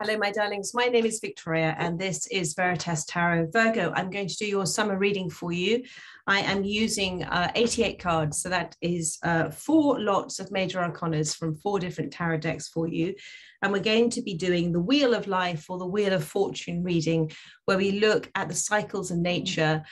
Hello, my darlings. My name is Victoria, and this is Veritas Tarot. Virgo, I'm going to do your summer reading for you. I am using 88 cards, so that is 4 lots of major arcanas from 4 different tarot decks for you. And we're going to be doing the Wheel of Life or the Wheel of Fortune reading, where we look at the cycles of nature,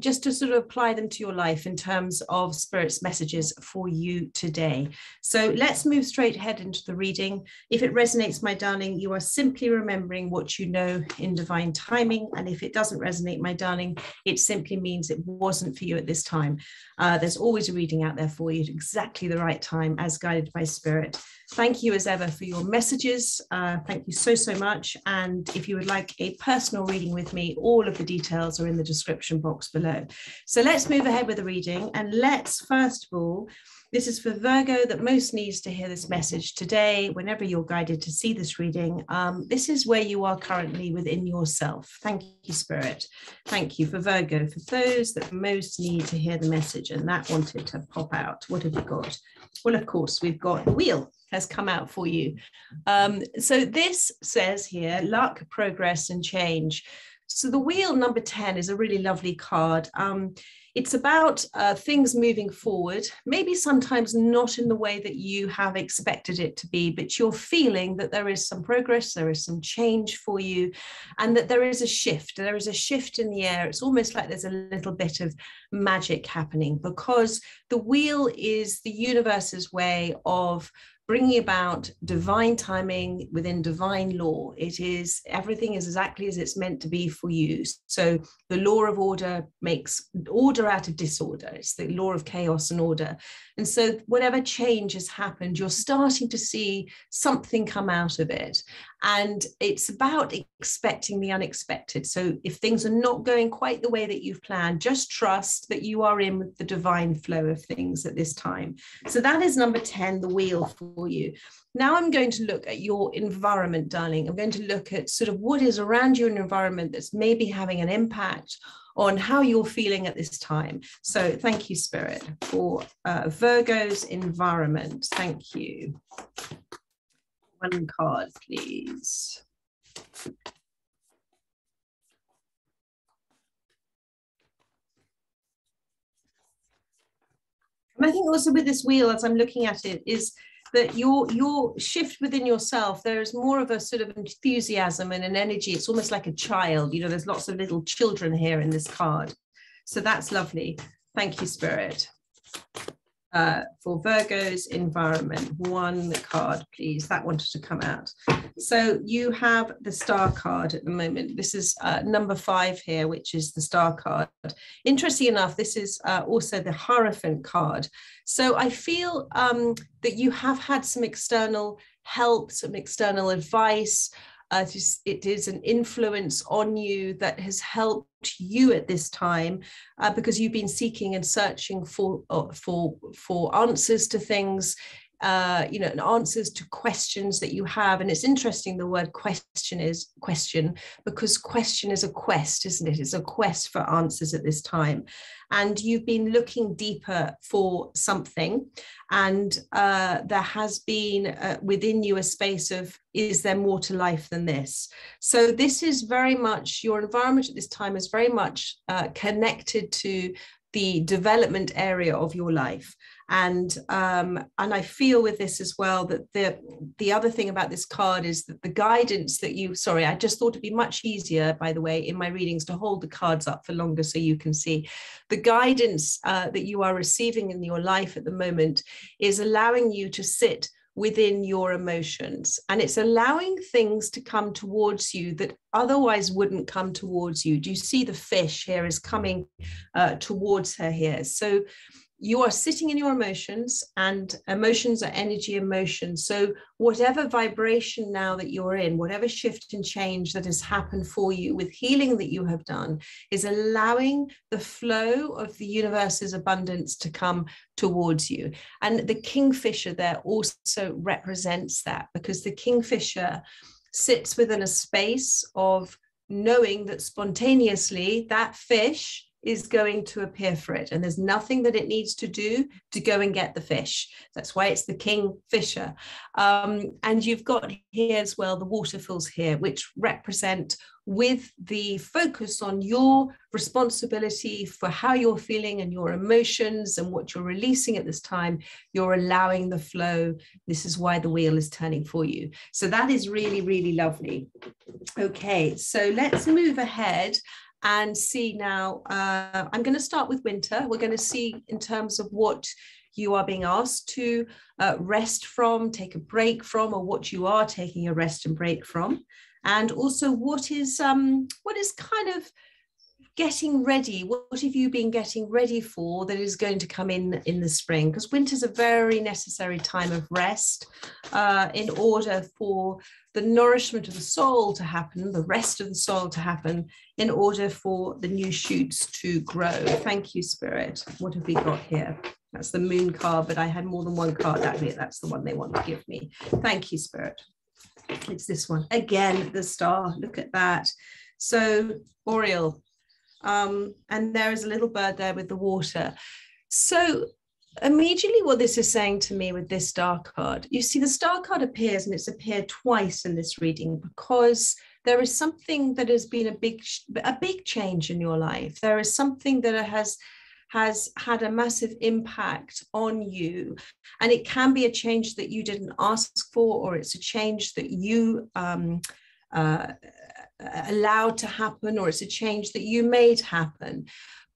just to sort of apply them to your life in terms of Spirit's messages for you today. So let's move straight ahead into the reading. If it resonates, my darling, you are simply remembering what you know in divine timing. And if it doesn't resonate, my darling, it simply means it wasn't for you at this time. There's always a reading out there for you at exactly the right time, as guided by Spirit. Thank you as ever for your messages. Thank you so, so much. And if you would like a personal reading with me, all of the details are in the description box below. So let's move ahead with the reading. And let's, first of all, this is for Virgo that most needs to hear this message today, whenever you're guided to see this reading. This is where you are currently within yourself. Thank you, Spirit. Thank you for Virgo, for those that most need to hear the message and that wanted to pop out. What have you got? Well, of course, we've got the wheel has come out for you. So this says here, luck, progress, and change. So the wheel number 10 is a really lovely card. It's about things moving forward, maybe sometimes not in the way that you have expected it to be, but you're feeling that there is some progress, there is some change for you, and that there is a shift. There is a shift in the air. It's almost like there's a little bit of magic happening, because the wheel is the universe's way of bringing about divine timing within divine law. It is, everything is exactly as it's meant to be for you. So the law of order makes order out of disorder. It's the law of chaos and order. And so whatever change has happened, you're starting to see something come out of it. And it's about expecting the unexpected. So if things are not going quite the way that you've planned, just trust that you are in with the divine flow of things at this time. So that is number 10, the wheel for you. Now I'm going to look at your environment, darling. I'm going to look at sort of what is around your environment that's maybe having an impact on how you're feeling at this time. So thank you, Spirit, for Virgo's environment. Thank you. One card, please. And I think also with this wheel, as I'm looking at it, is that your shift within yourself, there's more of a sort of enthusiasm and an energy. It's almost like a child. You know, there's lots of little children here in this card. So that's lovely. Thank you, Spirit. For Virgo's environment, one card, please. That wanted to come out. So you have the star card at the moment. This is number 5 here, which is the star card. Interesting enough, this is also the Hierophant card. So I feel that you have had some external help, some external advice. It is an influence on you that has helped you at this time, because you've been seeking and searching for answers to things, you know, and answers to questions that you have. And it's interesting, the word question is question, because question is a quest, isn't it? It's a quest for answers at this time. And you've been looking deeper for something. And there has been within you a space of, is there more to life than this? So this is very much, your environment at this time is very much connected to the development area of your life. And I feel with this as well that the other thing about this card is that the guidance that you, sorry, I just thought it'd be much easier, by the way, in my readings to hold the cards up for longer so you can see. The guidance that you are receiving in your life at the moment is allowing you to sit within your emotions, and it's allowing things to come towards you that otherwise wouldn't come towards you. Do you see the fish here is coming towards her here? So you are sitting in your emotions, and emotions are energy emotions. So whatever vibration now that you're in, whatever shift and change that has happened for you with healing that you have done, is allowing the flow of the universe's abundance to come towards you. And the kingfisher there also represents that, because the kingfisher sits within a space of knowing that spontaneously that fish is going to appear for it, and there's nothing that it needs to do to go and get the fish. That's why it's the king fisher. And you've got here as well the waterfalls here, which represent, with the focus on your responsibility for how you're feeling and your emotions and what you're releasing at this time, you're allowing the flow. This is why the wheel is turning for you. So that is really, really lovely. Okay, so let's move ahead and see now. I'm going to start with winter. We're going to see in terms of what you are being asked to rest from, take a break from, or what you are taking a rest and break from. And also what is kind of getting ready. What have you been getting ready for that is going to come in the spring? Because winter is a very necessary time of rest in order for the nourishment of the soul to happen, the rest of the soul to happen, in order for the new shoots to grow. Thank you, Spirit. What have we got here? That's the moon card, but I had more than one card. That's the one they want to give me. Thank you, Spirit. It's this one. Again, the star. Look at that. So, Oriole. And there is a little bird there with the water. So immediately what this is saying to me with this star card, you see the star card appears, and it's appeared twice in this reading because there is something that has been a big change in your life. There is something that has had a massive impact on you, and it can be a change that you didn't ask for, or it's a change that you allowed to happen, or it's a change that you made happen.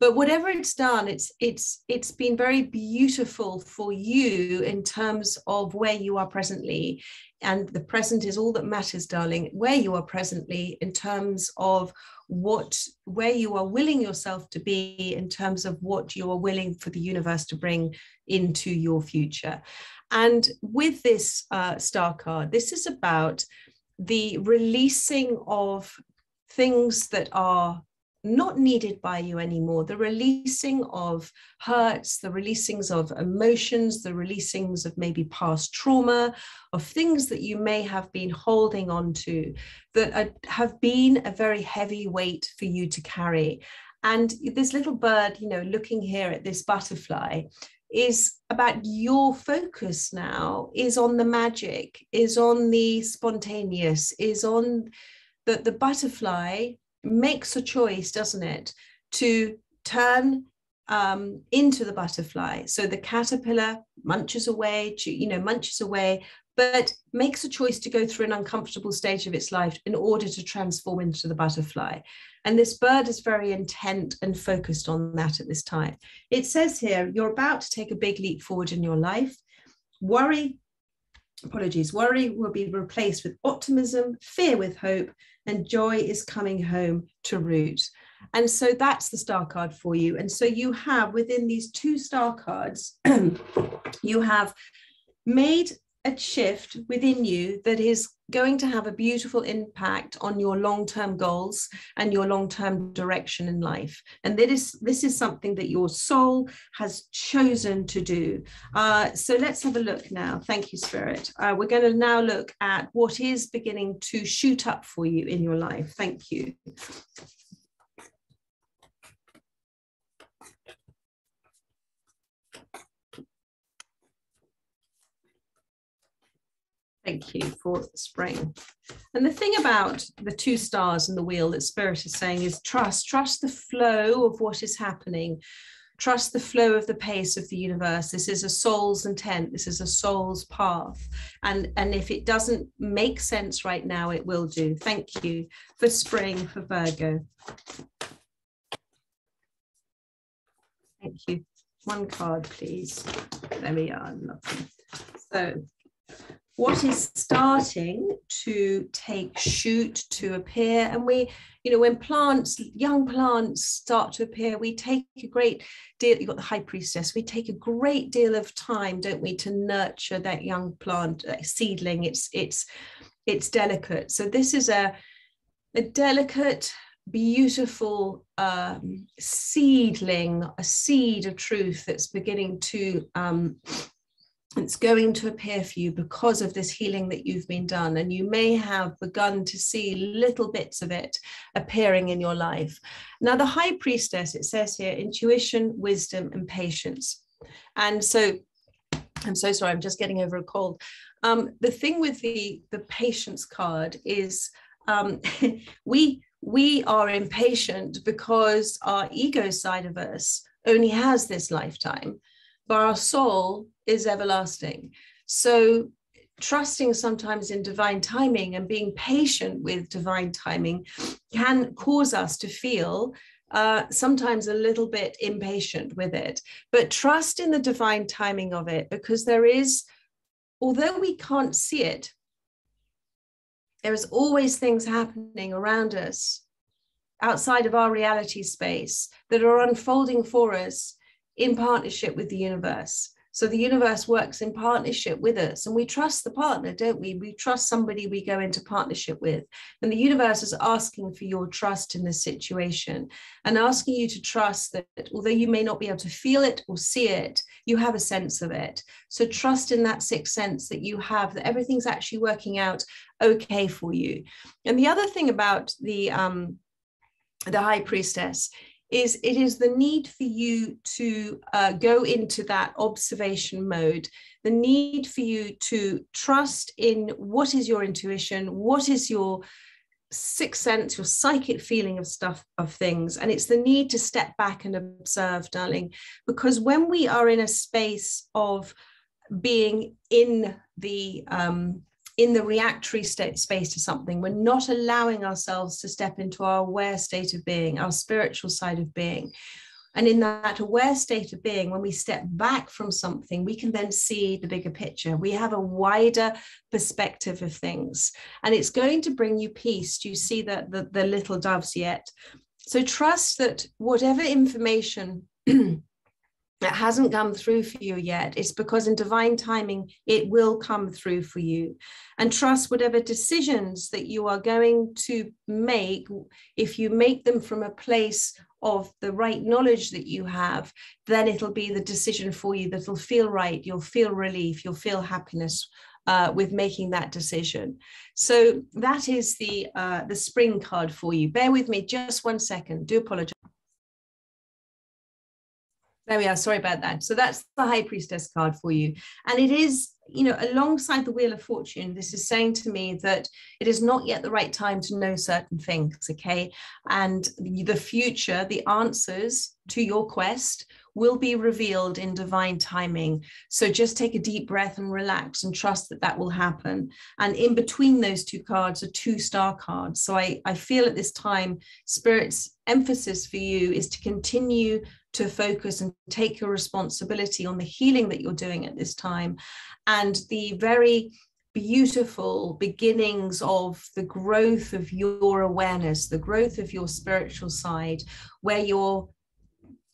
But whatever it's done, it's been very beautiful for you in terms of where you are presently. And the present is all that matters, darling, where you are presently in terms of where you are willing yourself to be, in terms of what you are willing for the universe to bring into your future. And with this star card, this is about the releasing of things that are not needed by you anymore, the releasing of hurts, the releasings of emotions, the releasings of maybe past trauma, of things that you may have been holding on to that have been a very heavy weight for you to carry. And this little bird, looking here at this butterfly, is about your focus now is on the magic, is on the spontaneous, is on the butterfly makes a choice, doesn't it, to turn into the butterfly. So the caterpillar munches away, but makes a choice to go through an uncomfortable stage of its life in order to transform into the butterfly. And this bird is very intent and focused on that at this time. It says here, you're about to take a big leap forward in your life. Worry will be replaced with optimism, fear with hope, and joy is coming home to root. And so that's the star card for you. And so you have, within these two star cards, you have made a shift within you that is going to have a beautiful impact on your long-term goals and your long-term direction in life. And this is something that your soul has chosen to do. So let's have a look now. Thank you, Spirit. We're going to now look at what is beginning to shoot up for you in your life. Thank you. Thank you for spring. And the thing about the two stars and the wheel that Spirit is saying is trust the flow of what is happening. Trust the flow of the pace of the universe. This is a soul's intent. This is a soul's path. And if it doesn't make sense right now, it will do. Thank you for spring for Virgo. Thank you. One card, please. There we are. Lovely. So, what is starting to take shoot, to appear? And we, when young plants start to appear, we take a great deal, you've got the High Priestess, we take a great deal of time, don't we, to nurture that young plant, seedling. It's delicate. So this is a delicate, beautiful seedling, a seed of truth that's beginning to It's going to appear for you because of this healing that you've been done. And you may have begun to see little bits of it appearing in your life. Now, the High Priestess, it says here, intuition, wisdom, and patience. And so, I'm so sorry, I'm just getting over a cold. The thing with the patience card is we are impatient because our ego side of us only has this lifetime, but our soul is everlasting. So trusting sometimes in divine timing and being patient with divine timing can cause us to feel sometimes a little bit impatient with it, but trust in the divine timing of it, because there is, although we can't see it, there is always things happening around us outside of our reality space that are unfolding for us in partnership with the universe. So the universe works in partnership with us, and we trust the partner, don't we? We trust somebody we go into partnership with. And the universe is asking for your trust in this situation and asking you to trust that although you may not be able to feel it or see it, you have a sense of it. So trust in that sixth sense that you have, that everything's actually working out okay for you. And the other thing about the High Priestess is it is the need for you to go into that observation mode, the need for you to trust in what is your intuition, what is your sixth sense, your psychic feeling of stuff, of things. And it's the need to step back and observe, darling, because when we are in a space of being in the reactory space to something, we're not allowing ourselves to step into our aware state of being, our spiritual side of being. And in that aware state of being, when we step back from something, we can then see the bigger picture. We have a wider perspective of things, and it's going to bring you peace. Do you see the little doves yet? So trust that whatever information that hasn't come through for you yet, it's because in divine timing, it will come through for you. And trust whatever decisions that you are going to make, if you make them from a place of the right knowledge that you have, then it'll be the decision for you that'll feel right. You'll feel relief, you'll feel happiness with making that decision. So that is the spring card for you. Bear with me just 1 second. Do apologize. There we are. Sorry about that. So that's the High Priestess card for you. And it is, you know, alongside the Wheel of Fortune, this is saying to me that it is not yet the right time to know certain things, okay? And the future, the answers to your quest will be revealed in divine timing. So just take a deep breath and relax and trust that that will happen. And in between those two cards are 2 star cards. So I feel at this time, Spirit's emphasis for you is to continue to focus and take your responsibility on the healing that you're doing at this time, and the very beautiful beginnings of the growth of your awareness, the growth of your spiritual side, where you're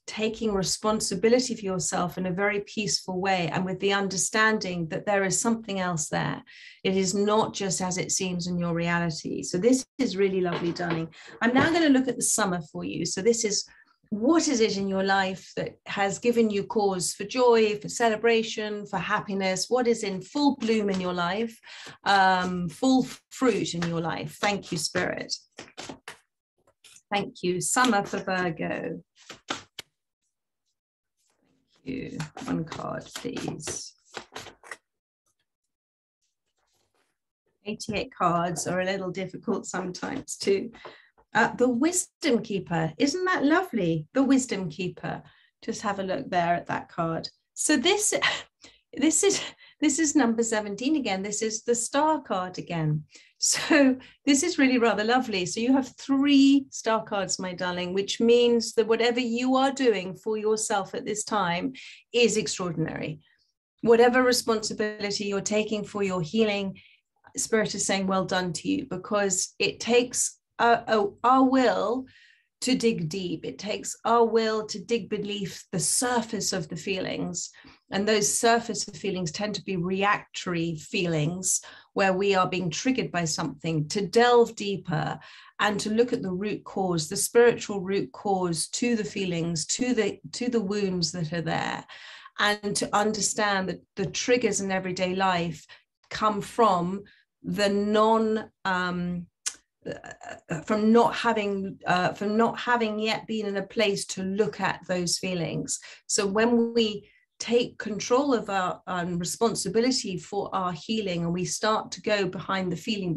taking responsibility for yourself in a very peaceful way, and with the understanding that there is something else there. It is not just as it seems in your reality. So this is really lovely, darling. I'm now going to look at the summer for you. So this is, what is it in your life that has given you cause for joy, for celebration, for happiness? What is in full bloom in your life, full fruit in your life? Thank you, Spirit. Thank you. Summer for Virgo. Thank you. 1 card, please. 88 cards are a little difficult sometimes too. The Wisdom Keeper, isn't that lovely? The Wisdom Keeper. Just have a look there at that card. So this is number 17 again. This is the star card again. So this is really rather lovely. So you have 3 star cards, my darling, which means that whatever you are doing for yourself at this time is extraordinary. Whatever responsibility you're taking for your healing, Spirit is saying well done to you, because it takes our will to dig deep. It takes our will to dig beneath the surface of the feelings. And those surface of feelings tend to be reactory feelings where we are being triggered by something, to delve deeper and to look at the root cause, the spiritual root cause to the feelings, to the wounds that are there. and to understand that the triggers in everyday life come from the from not having yet been in a place to look at those feelings. So when we take control of our responsibility for our healing, and we start to go behind the feeling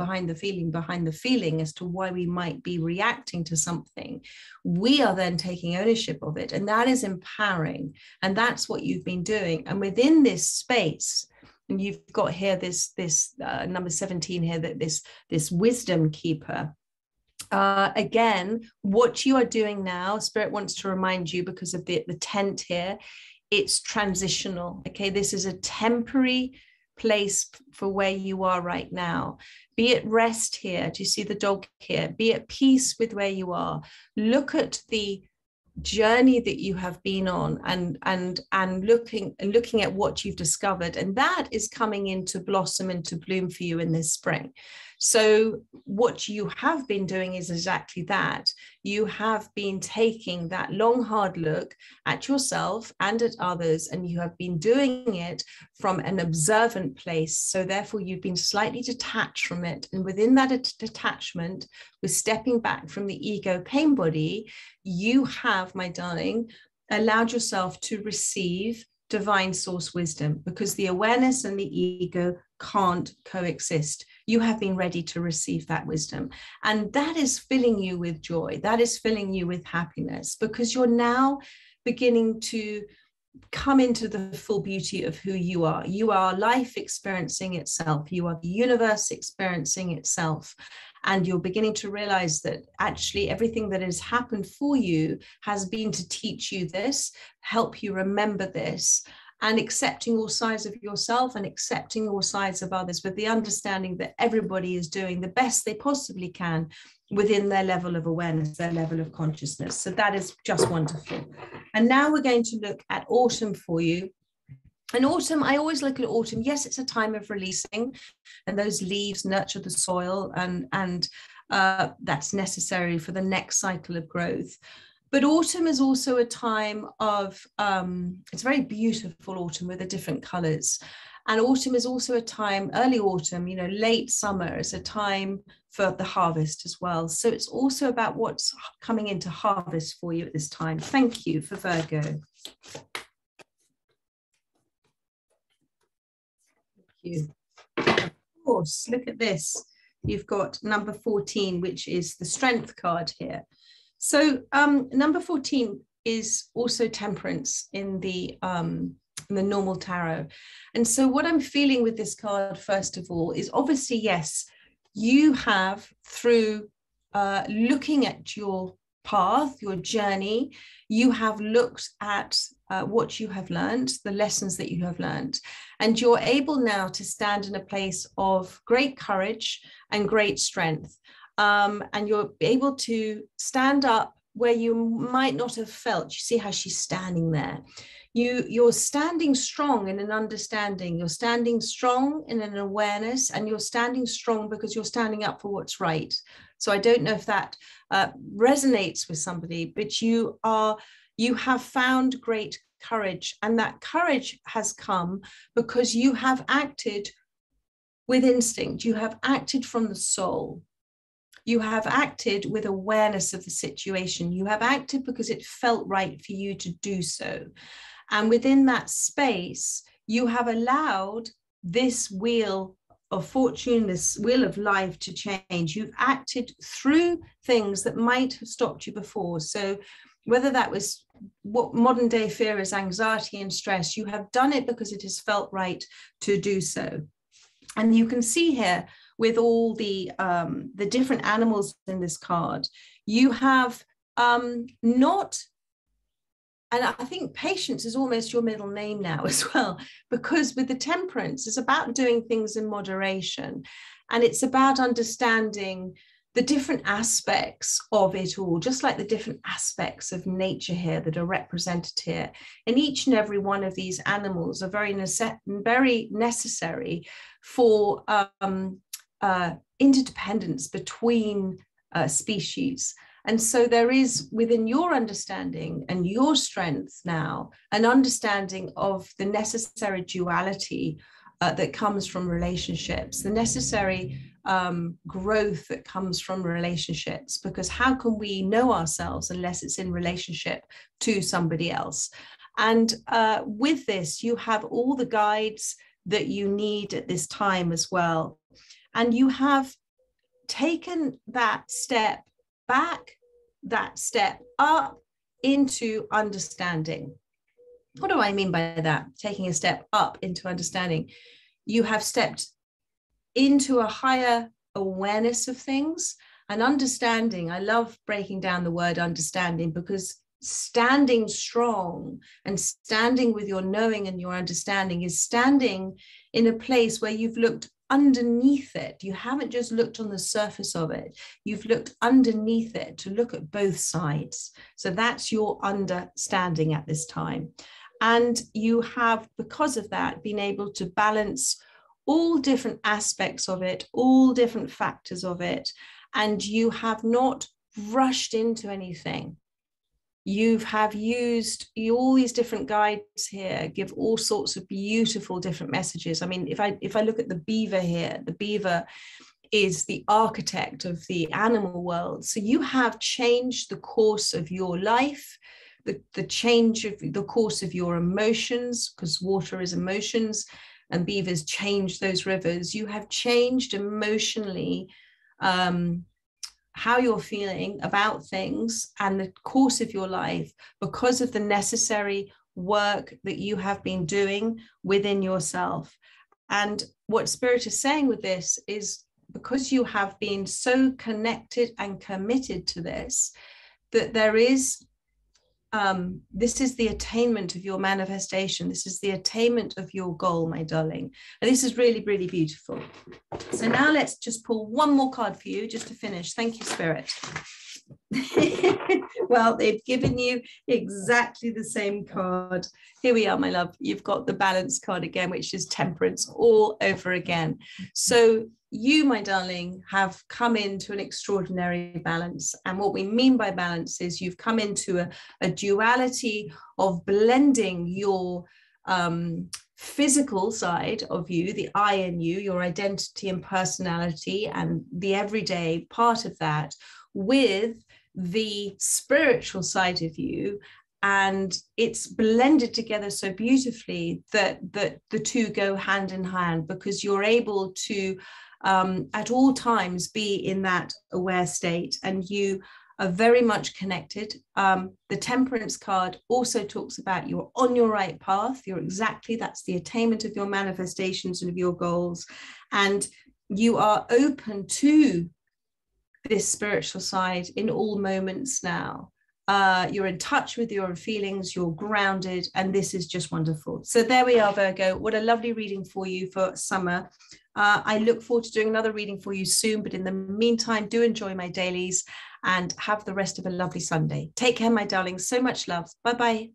as to why we might be reacting to something, we are then taking ownership of it, and that is empowering. And that's what you've been doing. And within this space, and you've got here this number 17 here, that this wisdom keeper. Again, what you are doing now, Spirit wants to remind you, because of the tent here, it's transitional. Okay, this is a temporary place for where you are right now. Be at rest here. Do you see the dog here? Be at peace with where you are. Look at the journey that you have been on, and looking at what you've discovered, and that is coming into blossom, into bloom for you in this spring. So what you have been doing is exactly that. You have been taking that long, hard look at yourself and at others, and you have been doing it from an observant place. So therefore, you've been slightly detached from it. And within that detachment, with stepping back from the ego pain body, you have, my darling, allowed yourself to receive divine source wisdom, because the awareness and the ego can't coexist. You have been ready to receive that wisdom, and that is filling you with joy. That is filling you with happiness, because you're now beginning to come into the full beauty of who you are. You are life experiencing itself. You are the universe experiencing itself. And you're beginning to realize that actually everything that has happened for you has been to teach you this, help you remember this, and accepting all sides of yourself and accepting all sides of others, with the understanding that everybody is doing the best they possibly can within their level of awareness, their level of consciousness. So that is just wonderful. And now we're going to look at autumn for you. And autumn, I always look at autumn. Yes, it's a time of releasing, and those leaves nurture the soil, and that's necessary for the next cycle of growth. But autumn is also a time of, it's very beautiful autumn with the different colors. And autumn is also a time, early autumn, late summer is a time for the harvest as well. So it's also about what's coming into harvest for you at this time. Thank you for Virgo. Thank you. Of course, look at this. You've got number 14, which is the strength card here. So number 14 is also temperance in the normal tarot. And so what I'm feeling with this card, first of all, is obviously, yes, you have, through looking at your path, your journey, you have looked at what you have learned, the lessons that you have learned, and you're able now to stand in a place of great courage and great strength. And you're able to stand up where you might not have felt. You see how she's standing there. You're standing strong in an understanding. You're standing strong in an awareness, and you're standing strong because you're standing up for what's right. So I don't know if that resonates with somebody, but you have found great courage, and that courage has come because you have acted with instinct. You have acted from the soul. You have acted with awareness of the situation. You have acted because it felt right for you to do so. And within that space, you have allowed this wheel of fortune, this wheel of life to change. You've acted through things that might have stopped you before. So whether that was what modern day fear is, anxiety and stress, you have done it because it has felt right to do so. And you can see here, with all the different animals in this card, you have not, and I think patience is almost your middle name now as well, because with the temperance, it's about doing things in moderation, and it's about understanding the different aspects of it all, just like the different aspects of nature here that are represented here. And each and every one of these animals are very necessary for interdependence between species. And so there is within your understanding and your strength now an understanding of the necessary duality that comes from relationships, the necessary growth that comes from relationships, because how can we know ourselves unless it's in relationship to somebody else? And with this, you have all the guides that you need at this time as well. And you have taken that step back, that step up into understanding. What do I mean by that? Taking a step up into understanding. You have stepped into a higher awareness of things and understanding. I love breaking down the word understanding, because standing strong and standing with your knowing and your understanding is standing in a place where you've looked underneath it. You haven't just looked on the surface of it. You've looked underneath it to look at both sides. So that's your understanding at this time. And you have, because of that, been able to balance all different aspects of it, all different factors of it. And you have not rushed into anything. You have used all these different guides here, give all sorts of beautiful different messages. I mean, if I look at the beaver here, the beaver is the architect of the animal world. So you have changed the course of your life, the change of the course of your emotions, because water is emotions and beavers change those rivers. You have changed emotionally how you're feeling about things and the course of your life because of the necessary work that you have been doing within yourself. And what Spirit is saying with this is, because you have been so connected and committed to this, that there is this is the attainment of your manifestation. This is the attainment of your goal, my darling. And this is really, really beautiful. So now let's just pull one more card for you just to finish. Thank you, Spirit. Well, they've given you exactly the same card. Here we are, my love. You've got the balance card again, which is Temperance all over again. So you, my darling, have come into an extraordinary balance. And what we mean by balance is you've come into a duality of blending your physical side of you, the I in you, your identity and personality, and the everyday part of that, with the spiritual side of you. And it's blended together so beautifully that the two go hand in hand, because you're able to at all times be in that aware state, and you are very much connected. The Temperance card also talks about you're on your right path. That's the attainment of your manifestations and of your goals. And you are open to this spiritual side in all moments now. You're in touch with your feelings, you're grounded, and this is just wonderful. So there we are, Virgo. What a lovely reading for you for summer. I look forward to doing another reading for you soon, but in the meantime, do enjoy my dailies and have the rest of a lovely Sunday. Take care, my darling. So much love. Bye-bye.